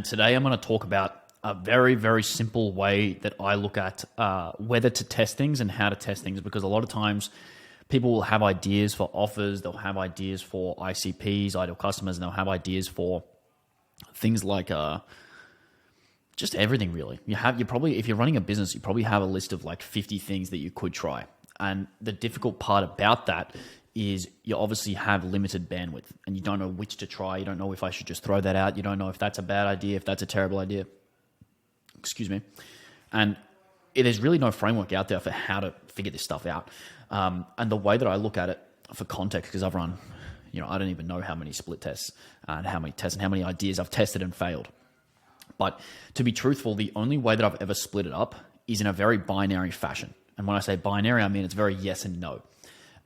Today I'm going to talk about a very, very simple way that I look at whether to test things and how to test things, because a lot of times people will have ideas for offers, they'll have ideas for ICPs, ideal customers, and they'll have ideas for things like just everything really. You probably, if you're running a business, you probably have a list of like 50 things that you could try. And the difficult part about that is you obviously have limited bandwidth and you don't know which to try. You don't know if I should just throw that out. You don't know if that's a bad idea, if that's a terrible idea. Excuse me. And there's really no framework out there for how to figure this stuff out. And the way that I look at it for context, because I've run, I don't even know how many split tests and how many tests and how many ideas I've tested and failed. But to be truthful, the only way that I've ever split it up is in a very binary fashion. And when I say binary, I mean it's very yes and no.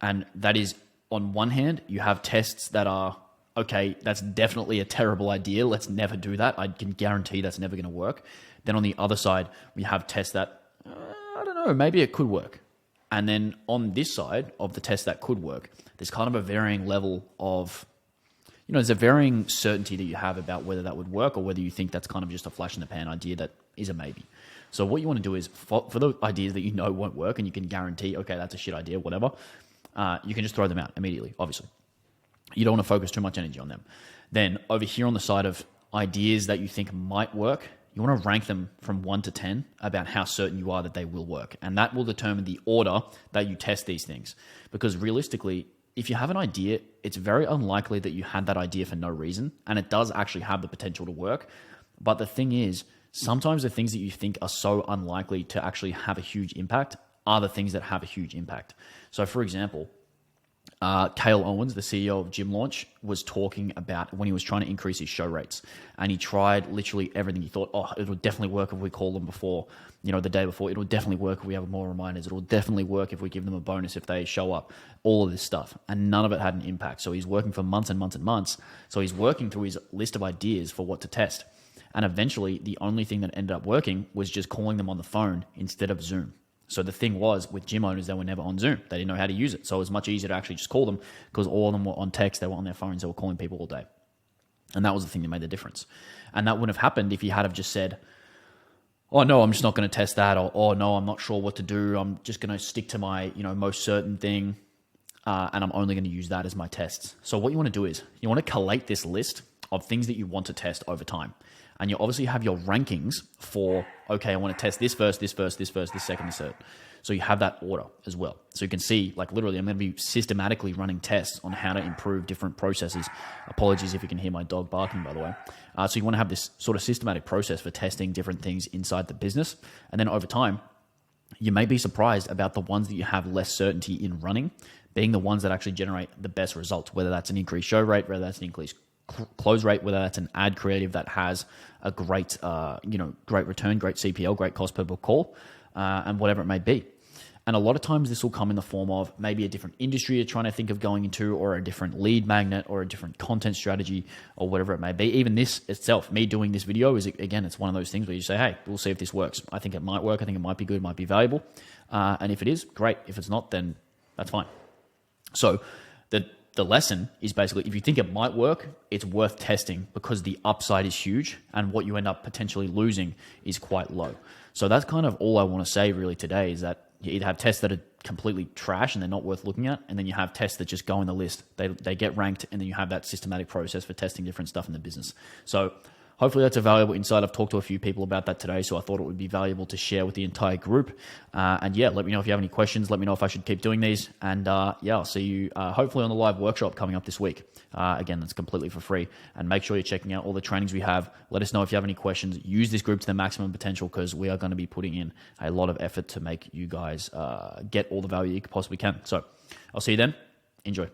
And that is, on one hand, you have tests that are, okay, that's definitely a terrible idea. Let's never do that. I can guarantee that's never going to work. Then on the other side, we have tests that, I don't know, maybe it could work. And then on this side of the test that could work, there's kind of a varying level of, there's a varying certainty that you have about whether that would work or whether you think that's kind of just a flash in the pan idea that is a maybe. So what you want to do is, for the ideas that you know won't work and you can guarantee, okay, that's a shit idea, whatever, you can just throw them out immediately, obviously. You don't want to focus too much energy on them. Then over here on the side of ideas that you think might work, you want to rank them from 1 to 10 about how certain you are that they will work. And that will determine the order that you test these things. Because realistically, if you have an idea, it's very unlikely that you had that idea for no reason. And it does actually have the potential to work. But the thing is, sometimes the things that you think are so unlikely to actually have a huge impact are the things that have a huge impact. So for example, Cale Owens, the CEO of Gym Launch, was talking about when he was trying to increase his show rates, and he tried literally everything. He thought, it would definitely work if we call them before, the day before. It will definitely work if we have more reminders. It will definitely work if we give them a bonus if they show up, all of this stuff. And none of it had an impact. So he's working for months and months and months. So he's working through his list of ideas for what to test. And eventually the only thing that ended up working was just calling them on the phone instead of Zoom. So the thing was, with gym owners, they were never on Zoom. They didn't know how to use it. So it was much easier to actually just call them, because all of them were on text. They were on their phones. They were calling people all day. And that was the thing that made the difference. And that wouldn't have happened if he had have just said, oh, no, I'm just not going to test that. Or, oh, no, I'm not sure what to do. I'm just going to stick to my most certain thing. And I'm only going to use that as my tests. So what you want to do is you want to collate this list of things that you want to test over time. And you obviously have your rankings for, okay, I want to test this first, this first, this first, this second, this third. So you have that order as well. So you can see, like literally, I'm going to be systematically running tests on how to improve different processes. Apologies if you can hear my dog barking, by the way. So you want to have this sort of systematic process for testing different things inside the business. And then over time, you may be surprised about the ones that you have less certainty in running, being the ones that actually generate the best results, whether that's an increased show rate, whether that's an increased close rate, whether that's an ad creative that has a great, great return, great CPL, great cost per book call, and whatever it may be. And a lot of times this will come in the form of maybe a different industry you're trying to think of going into, or a different lead magnet, or a different content strategy, or whatever it may be. Even this itself, me doing this video is, again, it's one of those things where you say, hey, we'll see if this works. I think it might work. I think it might be good, might be valuable. And if it is, great. If it's not, then that's fine. So the lesson is basically, if you think it might work, it's worth testing, because the upside is huge and what you end up potentially losing is quite low. So that's kind of all I want to say really today, is that you either have tests that are completely trash and they're not worth looking at, and then you have tests that just go in the list. They get ranked, and then you have that systematic process for testing different stuff in the business. So hopefully that's a valuable insight. I've talked to a few people about that today, so I thought it would be valuable to share with the entire group. And yeah, let me know if you have any questions. Let me know if I should keep doing these. And I'll see you hopefully on the live workshop coming up this week. Again, that's completely for free. And make sure you're checking out all the trainings we have. Let us know if you have any questions. Use this group to the maximum potential, because we are going to be putting in a lot of effort to make you guys get all the value you possibly can. So I'll see you then. Enjoy.